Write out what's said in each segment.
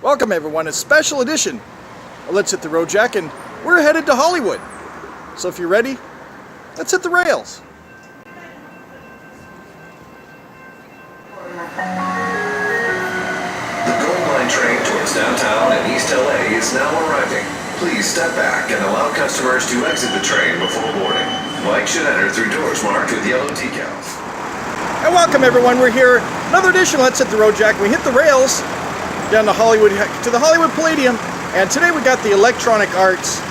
Welcome everyone, a special edition of Let's Hit the Road, Jack, and we're headed to Hollywood. So if you're ready, let's hit the rails. The Gold Line train towards downtown and East LA is now arriving. Please step back and allow customers to exit the train before boarding. Bikes should enter through doors marked with yellow decals. And welcome everyone, we're here, another edition of Let's Hit the Road, Jack. We hit the rails down to Hollywood, to the Hollywood Palladium, and today we got the Electronic Arts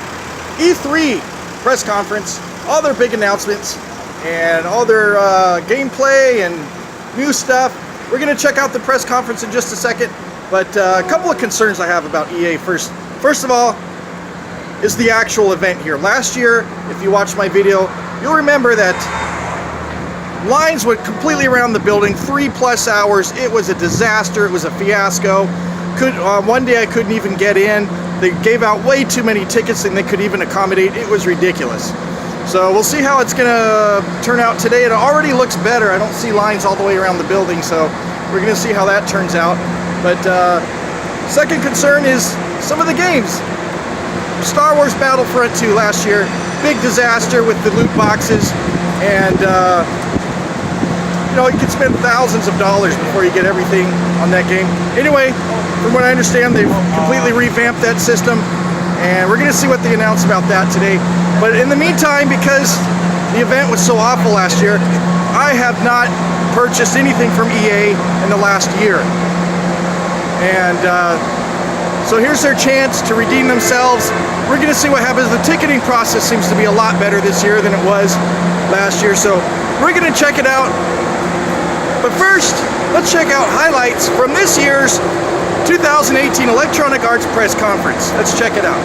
E3 press conference, all their big announcements, and all their gameplay and new stuff. We're going to check out the press conference in just a second, but a couple of concerns I have about EA first. First of all, is the actual event here. Last year, if you watched my video, you'll remember that lines went completely around the building, 3+ hours. It was a disaster, it was a fiasco. One day I couldn't even get in. They gave out way too many tickets than they could even accommodate. It was ridiculous. So we'll see how it's gonna turn out today. It already looks better. I don't see lines all the way around the building, so we're gonna see how that turns out. But second concern is some of the games. Star Wars Battlefront II last year, big disaster with the loot boxes, and you know, you could spend thousands of dollars before you get everything on that game. Anyway, from what I understand, they've completely revamped that system, and we're gonna see what they announce about that today. But in the meantime, because the event was so awful last year, I have not purchased anything from EA in the last year. And so here's their chance to redeem themselves. We're gonna see what happens. The ticketing process seems to be a lot better this year than it was last year, so we're gonna check it out. But first, let's check out highlights from this year's 2018 Electronic Arts Press Conference. Let's check it out.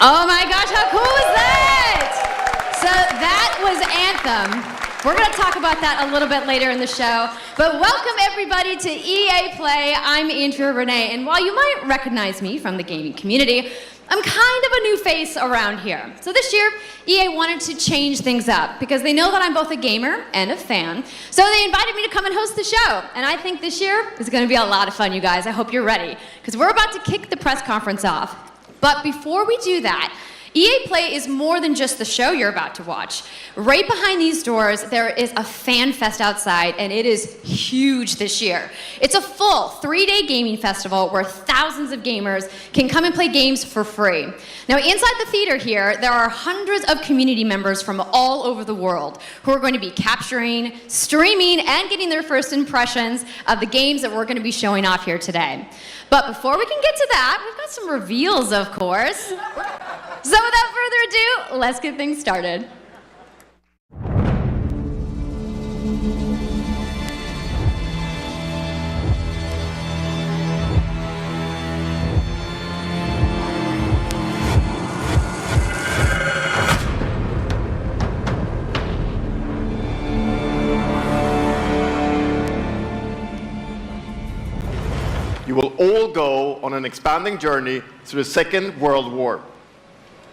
Oh my gosh, how cool was that? So that was Anthem. We're going to talk about that a little bit later in the show. But welcome everybody to EA Play. I'm Andrea Renee, and while you might recognize me from the gaming community, I'm kind of a new face around here. So this year, EA wanted to change things up because they know that I'm both a gamer and a fan. So they invited me to come and host the show. And I think this year is going to be a lot of fun, you guys. I hope you're ready, because we're about to kick the press conference off. But before we do that, EA Play is more than just the show you're about to watch. Right behind these doors, there is a fan fest outside, and it is huge this year. It's a full 3-day gaming festival where thousands of gamers can come and play games for free. Now, inside the theater here, there are hundreds of community members from all over the world who are going to be capturing, streaming, and getting their first impressions of the games that we're going to be showing off here today. But before we can get to that, we've got some reveals, of course. So without further ado, let's get things started. You will all go on an expanding journey through the Second World War.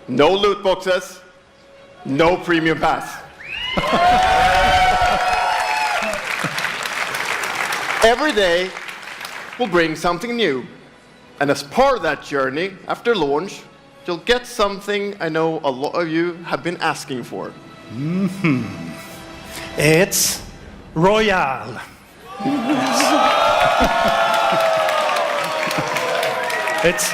No loot boxes, no premium pass. Every day will bring something new. And as part of that journey, after launch, you'll get something I know a lot of you have been asking for. It's Royale. It's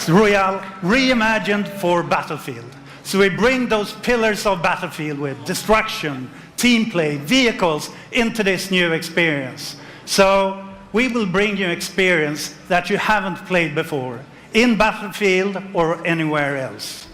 Royale reimagined for Battlefield. So we bring those pillars of Battlefield with destruction, team play, vehicles into this new experience. So we will bring you experience that you haven't played before in Battlefield or anywhere else.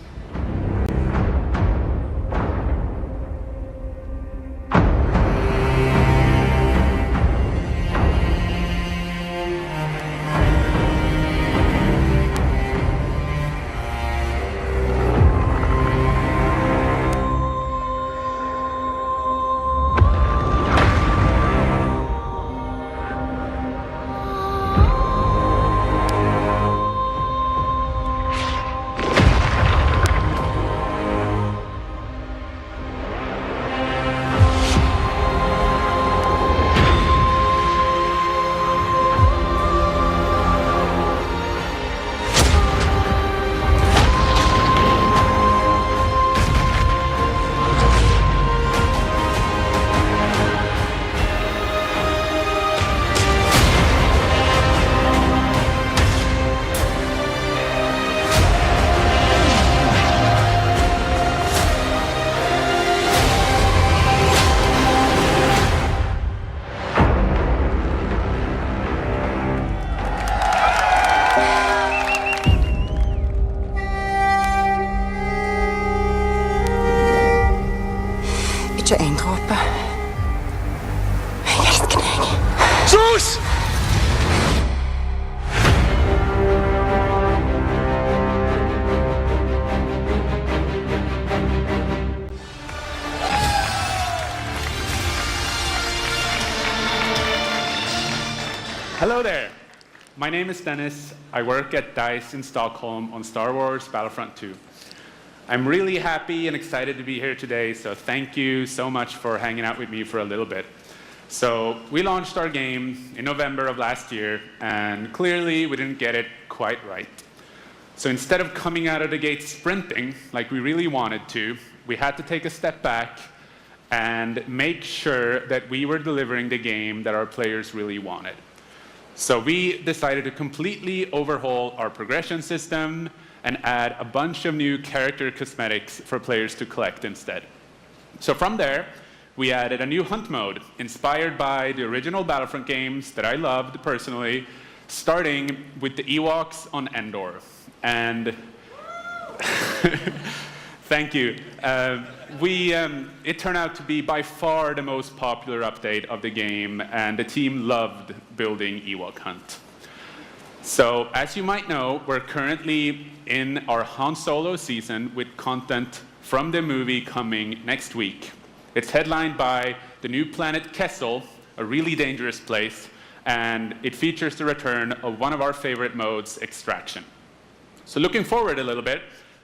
Hello there. My name is Dennis. I work at DICE in Stockholm on Star Wars Battlefront 2. I'm really happy and excited to be here today, so thank you so much for hanging out with me for a little bit. So we launched our game in November of last year, and clearly we didn't get it quite right. So instead of coming out of the gate sprinting like we really wanted to, we had to take a step back and make sure that we were delivering the game that our players really wanted. So we decided to completely overhaul our progression system and add a bunch of new character cosmetics for players to collect instead. So from there, we added a new hunt mode inspired by the original Battlefront games that I loved personally, starting with the Ewoks on Endor. And thank you. It turned out to be by far the most popular update of the game, and the team loved building Ewok Hunt. So, as you might know, we're currently in our Han Solo season with content from the movie coming next week. It's headlined by the new planet Kessel, a really dangerous place, and it features the return of one of our favorite modes, Extraction. So looking forward a little bit,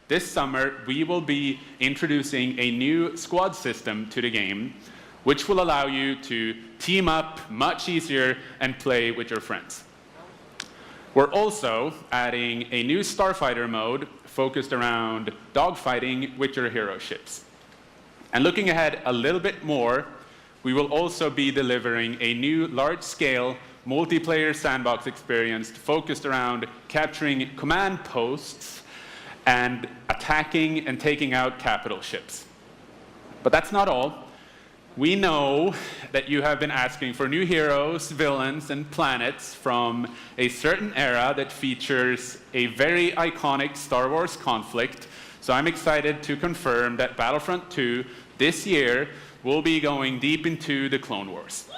this summer we will be introducing a new squad system to the game, which will allow you to team up much easier and play with your friends. We're also adding a new starfighter mode focused around dogfighting with your hero ships. And looking ahead a little bit more, we will also be delivering a new large-scale multiplayer sandbox experience focused around capturing command posts and attacking and taking out capital ships. But that's not all. We know that you have been asking for new heroes, villains, and planets from a certain era that features a very iconic Star Wars conflict. So I'm excited to confirm that Battlefront 2 this year will be going deep into the Clone Wars.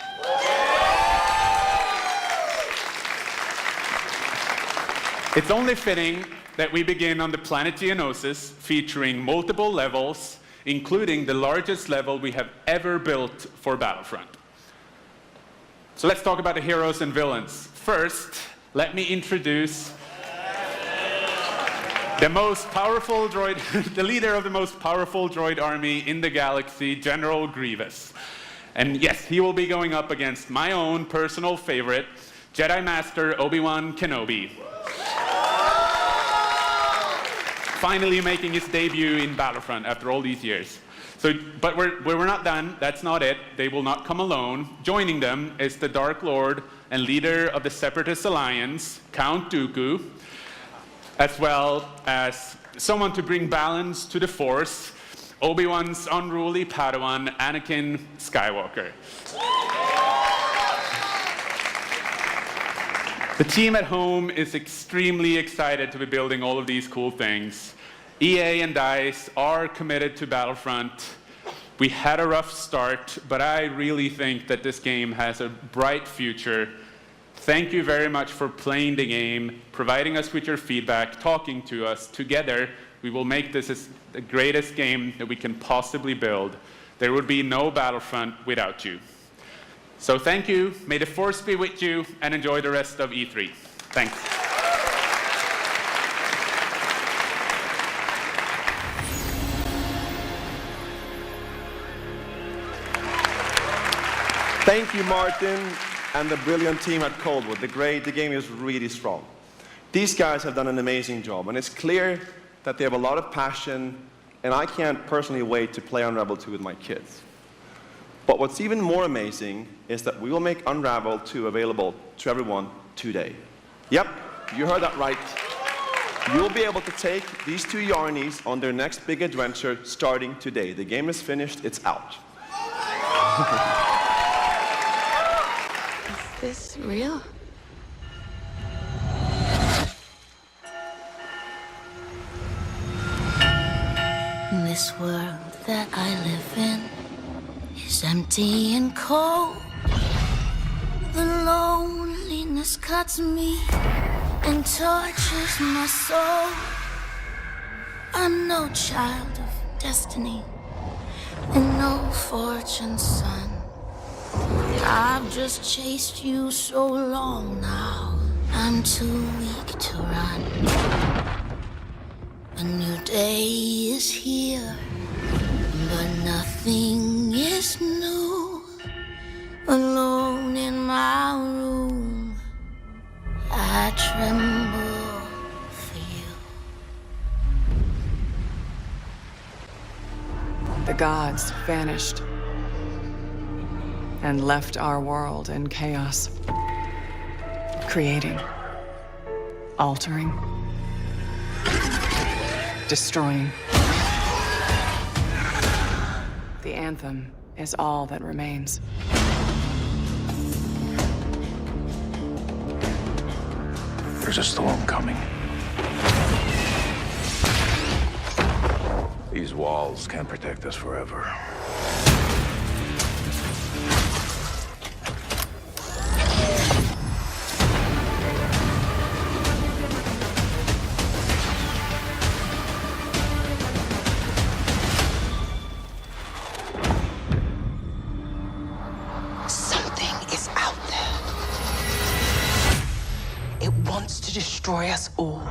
It's only fitting that we begin on the planet Geonosis, featuring multiple levels, including the largest level we have ever built for Battlefront. So let's talk about the heroes and villains. First, let me introduce the most powerful droid, the leader of the most powerful droid army in the galaxy, General Grievous. And yes, he will be going up against my own personal favorite, Jedi Master Obi-Wan Kenobi. Finally making his debut in Battlefront after all these years. But we're not done. That's not it. They will not come alone. Joining them is the Dark Lord and leader of the Separatist Alliance, Count Dooku, as well as someone to bring balance to the Force, Obi-Wan's unruly Padawan, Anakin Skywalker. The team at home is extremely excited to be building all of these cool things. EA and DICE are committed to Battlefront. We had a rough start, but I really think that this game has a bright future. Thank you very much for playing the game, providing us with your feedback, talking to us. Together, we will make this the greatest game that we can possibly build. There would be no Battlefront without you. So thank you, may the Force be with you, and enjoy the rest of E3. Thanks. Thank you, Martin, and the brilliant team at Coldwood. The game is really strong. These guys have done an amazing job, and it's clear that they have a lot of passion, and I can't personally wait to play Unravel 2 with my kids. But what's even more amazing is that we will make Unravel 2 available to everyone today. Yep, you heard that right. You'll be able to take these two Yarnies on their next big adventure starting today. The game is finished, it's out. Is this real? This world that I live in is empty and cold. The loneliness cuts me and tortures my soul. I'm no child of destiny and no fortune's son. I've just chased you so long now, I'm too weak to run. A new day is here, but nothing is new. Alone in my room, I tremble for you. The gods vanished and left our world in chaos, creating, altering, destroying. The Anthem is all that remains. There's a storm coming. These walls can't protect us forever. Something is out there. It wants to destroy us all.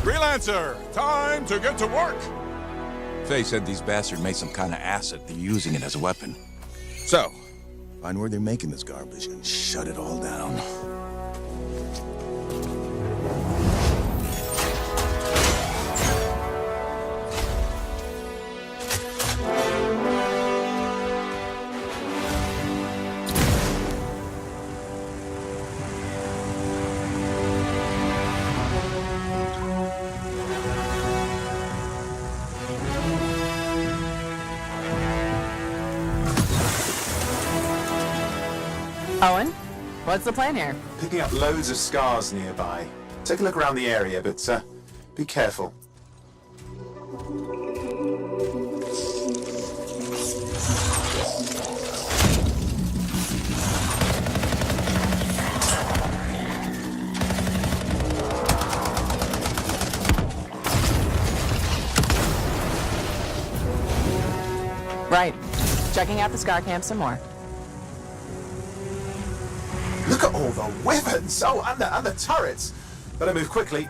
Freelancer, time to get to work! Faye said these bastards made some kind of acid. They're using it as a weapon. So, find where they're making this garbage and shut it all down. Owen, what's the plan here? Picking up loads of scars nearby. Take a look around the area, but be careful. Right. Checking out the scar camp some more. Look at all the weapons! Oh, and the turrets! Better move quickly.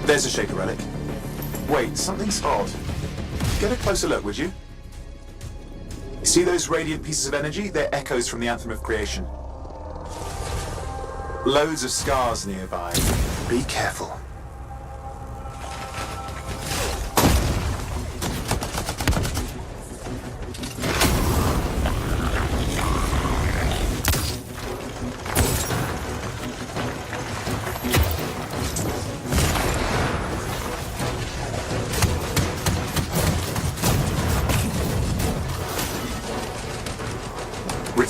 There's a Shaker relic. Wait, something's odd. Get a closer look, would you? See those radiant pieces of energy? They're echoes from the Anthem of Creation. Loads of scars nearby. Be careful.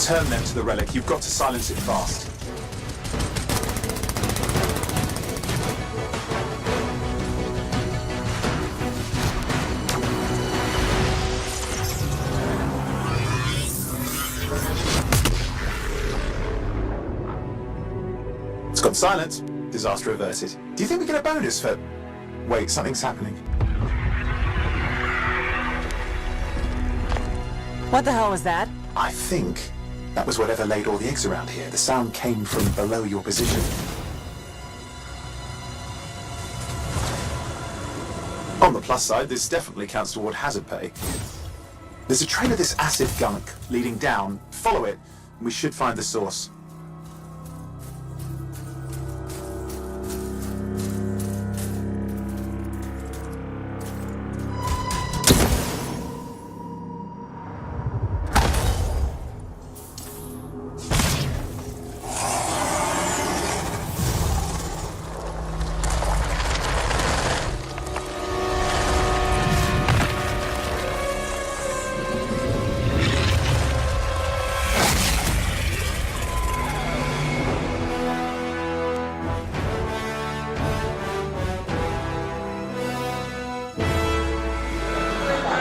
return them to the relic. You've got to silence it fast. It's gone silent. Disaster averted. Do you think we get a bonus for... Wait, something's happening. What the hell was that? I think that was whatever laid all the eggs around here. The sound came from below your position. On the plus side, this definitely counts toward hazard pay. There's a trail of this acid gunk leading down. Follow it, and we should find the source.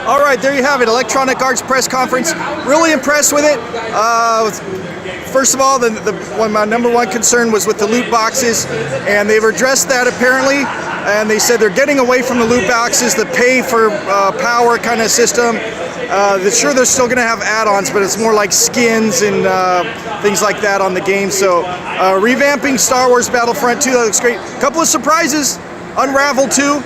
All right, there you have it. Electronic Arts press conference. Really impressed with it. First of all, my number one concern was with the loot boxes, and they've addressed that apparently. And they said they're getting away from the loot boxes, the pay for power kind of system. Sure, they're still going to have add-ons, but it's more like skins and things like that on the game. So revamping Star Wars Battlefront 2, that looks great. A couple of surprises. Unravel 2.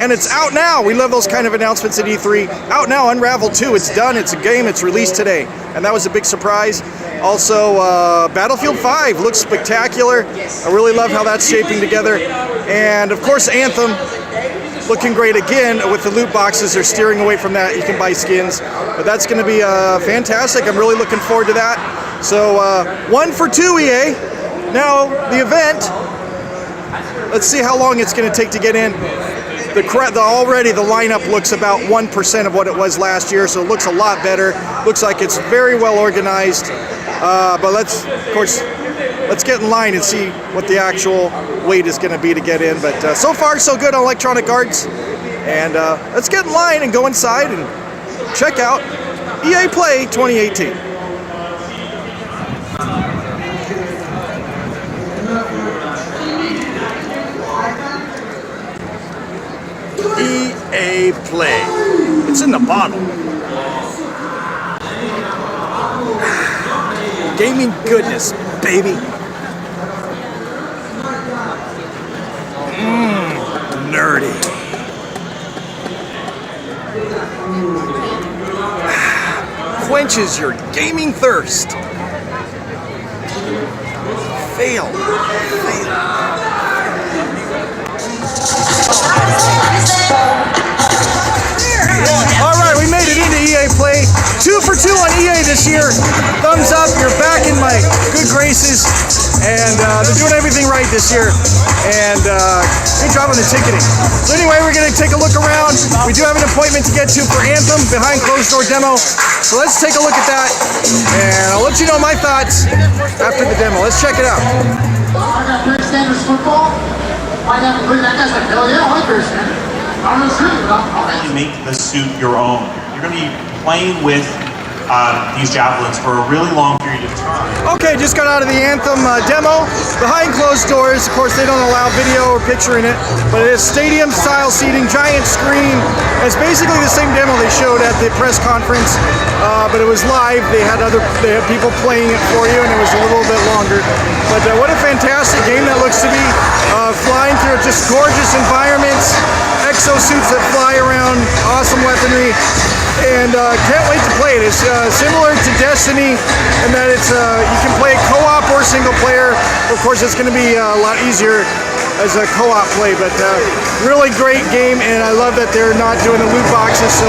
And it's out now. We love those kind of announcements at E3. Out now, Unravel 2. It's done. It's a game. It's released today. And that was a big surprise. Also, Battlefield 5 looks spectacular. I really love how that's shaping together. And, of course, Anthem looking great again with the loot boxes. They're steering away from that. You can buy skins. But that's going to be fantastic. I'm really looking forward to that. So, 1 for 2, EA. Now, the event. Let's see how long it's going to take to get in. Already the lineup looks about 1% of what it was last year, so it looks a lot better. Looks like it's very well organized. But let's get in line and see what the actual wait is going to be to get in. But so far, so good on Electronic Arts. And let's get in line and go inside and check out EA Play 2018. EA Play. It's in the bottle. Gaming goodness, baby. Nerdy. Quenches your gaming thirst. Fail. Alright, we made it into EA Play. 2 for 2 on EA this year. Thumbs up, you're back in my good graces. And they're doing everything right this year. And good job on the ticketing. So anyway, we're going to take a look around. We do have an appointment to get to for Anthem, behind closed door demo. So let's take a look at that. And I'll let you know my thoughts after the demo. Let's check it out. I got great standards football. I got to bring that guy's like, hell yeah, I like Bears, man. I'm not sure, but you make the suit your own. You're going to be playing with these javelins for a really long period of time. Okay, just got out of the Anthem demo. Behind closed doors, of course, they don't allow video or picture in it, but it is stadium-style seating, giant screen. It's basically the same demo they showed at the press conference, but it was live. They had people playing it for you, and it was a little bit longer. But what a fantastic game that looks to be. Flying through just gorgeous environments, exosuits that fly around, awesome weaponry. And can't wait to play it. It's similar to Destiny in that it's you can play co-op or single player. Of course, it's going to be a lot easier as a co-op play, but really great game, and I love that they're not doing the loot boxes. So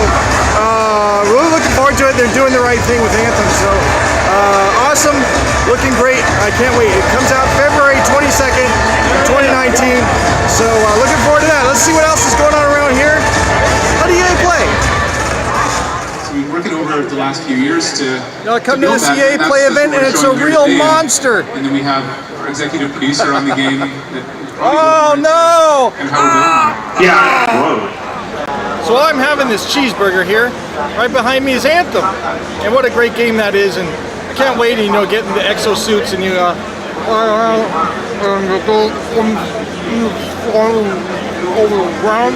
really looking forward to it. They're doing the right thing with Anthem. So awesome, looking great. I can't wait. It comes out February 22nd, 2019. So looking forward to that. Let's see what else is going on around here. How do you play? Working over the last past few years to come to build this that. EA That's Play just event what and we're it's a showing here real today. monster. And then we have our executive producer on the game. Oh no! And how we're building. Yeah. Whoa. So I'm having this cheeseburger here. Right behind me is Anthem, and what a great game that is! And I can't wait to get into exosuits and you go over the ground.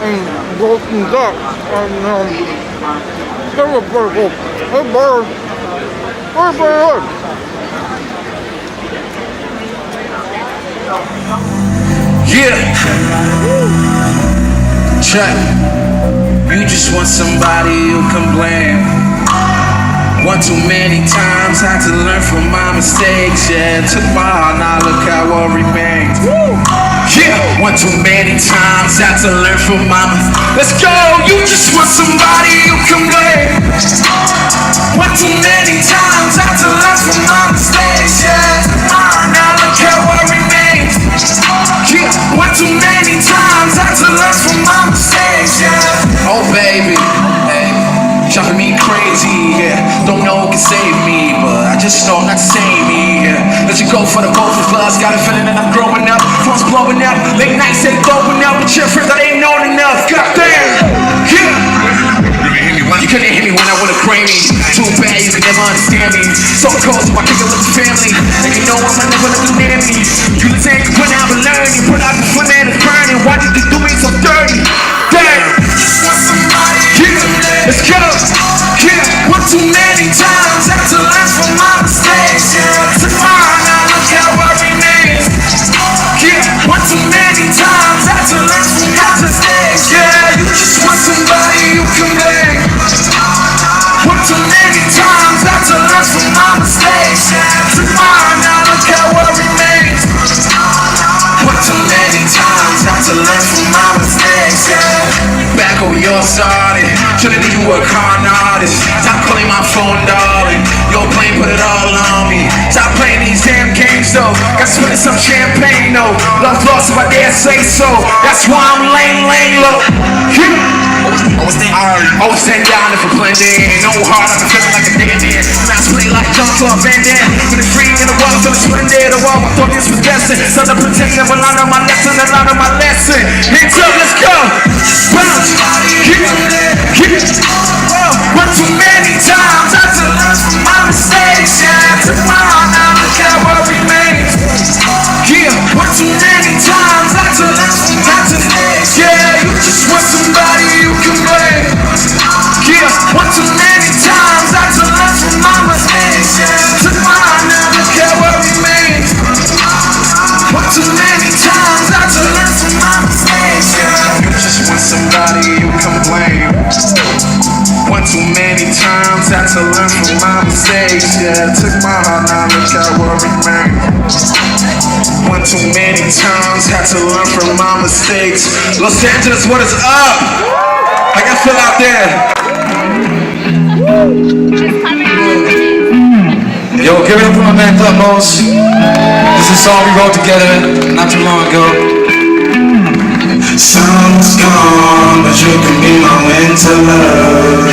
And broken duck. Very cool. Very good. Yeah. Check. You just want somebody you can blame. One too many times, had to learn from my mistakes. Yeah, took my heart, now look at what remains. Yeah, one too many times, had to learn from my Let's go, you just want somebody you can blame. One too many times, had to learn from my mistakes. Yeah, took my heart, now look at what remains. Yeah, one too many times, had to learn from my mistakes. Yeah, oh baby, hey. Driving me crazy, yeah. Don't know who can save me, but I just know not to save me, yeah. Let you go for the both of us. Got a feeling that I'm growing up. Phone's blowing up. Late nights ain't going up. With your friends, I ain't known enough. Goddamn, yeah. You couldn't hit me when I would've crazy. Too bad you could never understand me. So close to my kick with the family. And you know I'ma never let you near me. You listen, when I was learning. Put out the foot and it's burning. Why did you do me so dirty? Damn. Yeah, let's get up. Yeah, one too many times, had to learn from my mistakes. Yeah, took mine, now look at what remains. Yeah, one too many times, had to learn from my mistakes. Yeah, you just want somebody you can blame. One too many times, had to learn from my mistakes. Yeah, took mine, now look at what remains. One too many times, had to learn from my mistakes. Yeah, back when we all started, should've knew you were a con artist. Stop calling my phone, darling. Your plane put it all on me. Stop playing these damn games, though. Got spilling some champagne, though. Love lost if I dare say so. That's why I'm laying low. Always stand down if I blend in. No heart, I've been feeling like a dead man. Now I play like Jean-Claude Van Damme. Feeling free in the world, feeling splendid. The world, I thought this was destined. Son of protection, but learn my lesson, and learn my lesson. Hands up, let's go. Bounce. One too many times, I had to learn from my mistakes. Yeah, took my heart, now look at what remains. Yeah, one too many times, I had to learn from my mistakes. Yeah, you just want somebody you can blame. Yeah, one too many times, I had to learn from my mistakes. Yeah, took my heart, now look at what remains. One too many times, I had to learn from my mistakes. Yeah, you just want somebody you can blame. One too many times, had to learn from my mistakes. Yeah, took my heart, now look at what remains. One too many times, had to learn from my mistakes. Los Angeles, what is up? How you feel out there? Yo, give it up for my man Thutmose. This is a song we wrote together not too long ago. Summer's gone, but you can be my winter love.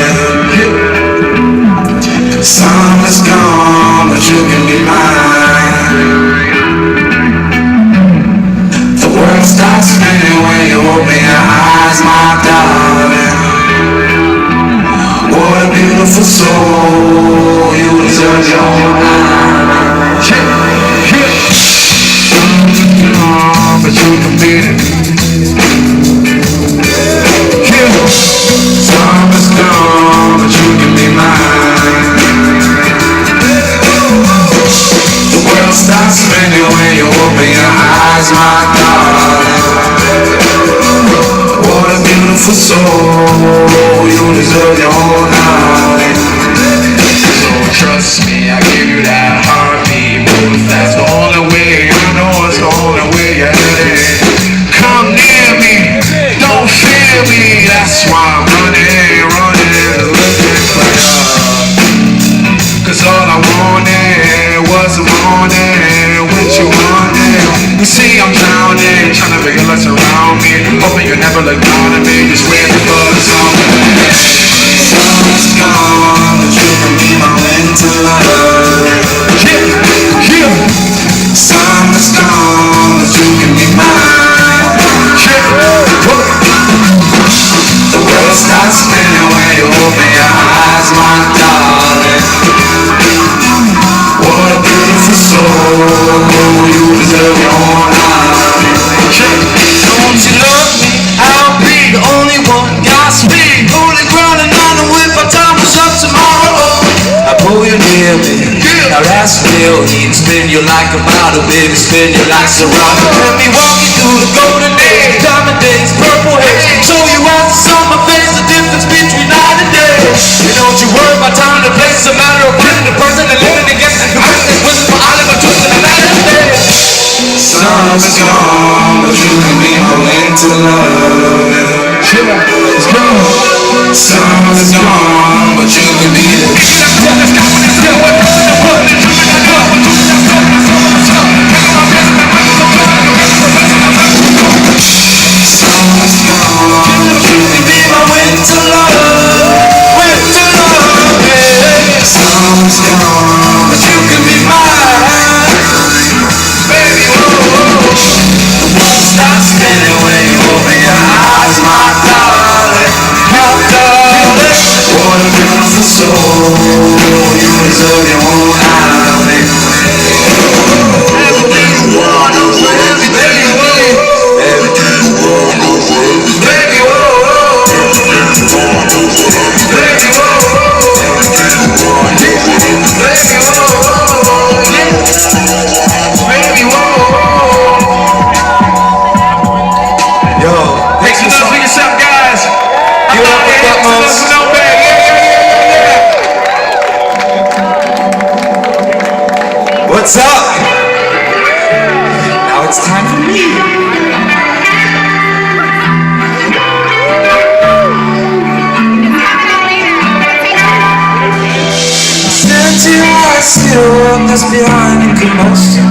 Summer's gone, but you can be mine. The world stops spinning when you open your eyes, my darling. What a beautiful soul, you deserve your own life. Summer's gone, but you can be it. Summer's gone, but you can be mine. The world stops spinning when you open your eyes, my darling. What a beautiful soul, you deserve your own heart. So trust me, I give you that heartbeat. That's the only way, I know it's the only way you're headed. Come near me, don't fear me. That's why I'm running, looking for love. Cause all I wanted was a morning with you on it. You see I'm drowning, trying to figure what's around on me. Hoping you never look down at me. Just waiting for the song. Summer's gone, but you can be my winter love. Summer's gone, but you can be mine. The world starts spinning when you open your eyes, my darling. What a beautiful soul, you deserve your own army. Don't you love me? I'll be the only one. Godspeed, holy ground and on the whip. Our time was up tomorrow. I pull you near me. Now that's real heat. Spin you like a bottle, baby. Spin you like Syrah. Let me walk you through the golden days, diamond days, purple haze. Show you as the summer fades, the difference between night and day. You don't you worry about time and place. It's a matter of finding the person and living against the commitment. Wishing for Oliver Twist and the night and day. Summer's gone, but you can be my winter love. Summer's gone, but you can be the Summer's gone, but you can be my winter love. Winter love, yeah. Summer's gone, but you can be mine. Baby, whoa. The world starts spinning when you open your eyes, my darling. My darling. What a beautiful soul. You deserve your own army. Everything you want over everything you want. Everything you want over everything. Baby, whoa. Everything you want over everything. Baby, whoa. Everything you want over everything. Baby, whoa. Baby, whoa. Yo, make some noise for yourself, guys. Give it up for Thutmose and NoMBe. What's up? Now it's time for me. Stand to your eyes, still that's behind in commotion,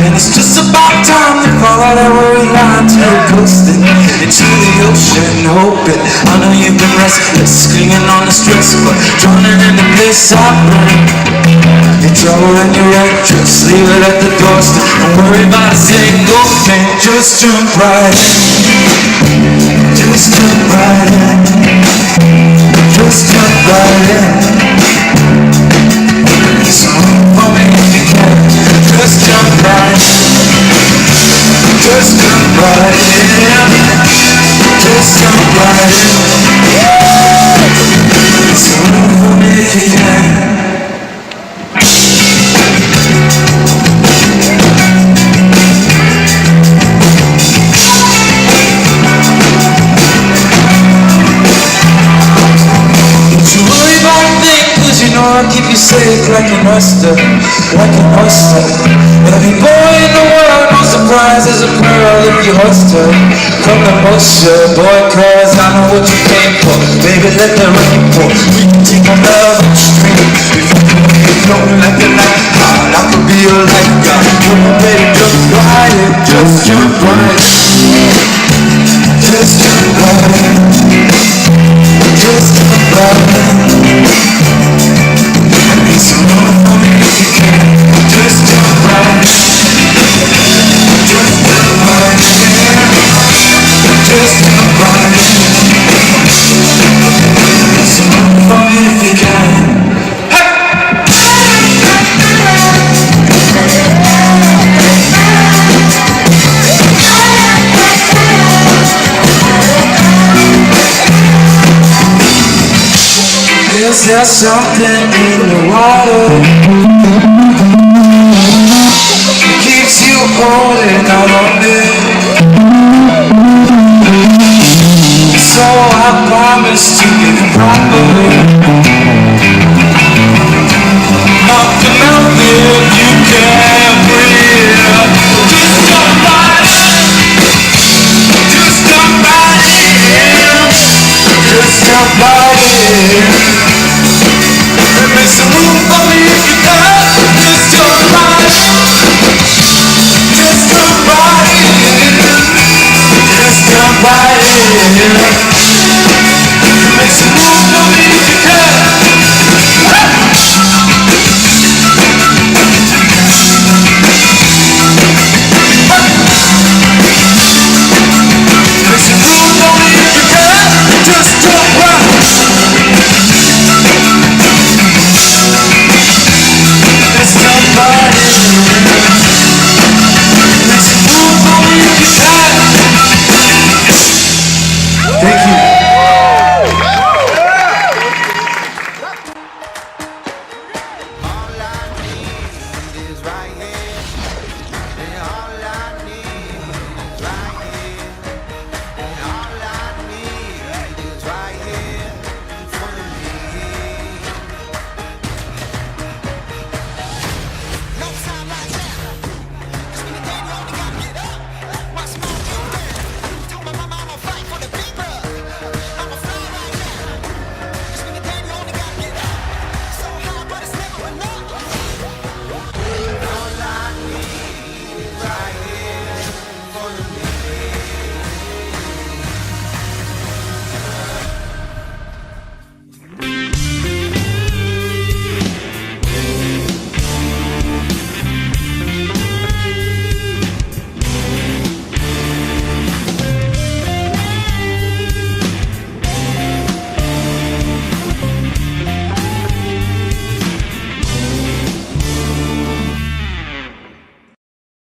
and it's just about time to follow that worry line to the coasting into the ocean, hoping. I know you've been restless, clinging on the stress, but drowning in the place I burn. Your trouble and your red dress, leave it at the doorstep. Don't worry about a single thing, just jump right in. Just jump right in. Just jump right in. So for me if you can. Just jump right in. Just jump right in. Just jump right in. So for me if you can. I'll keep you safe like an oyster, like an oyster. Every boy in the world knows the prize is a pearl if you oyster. Come to moisture, boy, cause I know what you came for. Baby, let the rain pour. We can take our love upstream. If you can be floating like a light, I could be your lifeguard. Come on, baby, jump right in. Just jump right in. Just jump right in. Just jump right in. So for me if you can. Just jump right in. Just jump right in. Just jump right in. So for me if you can. Is there something in the water that keeps you holding out on me? So I promise to give properly.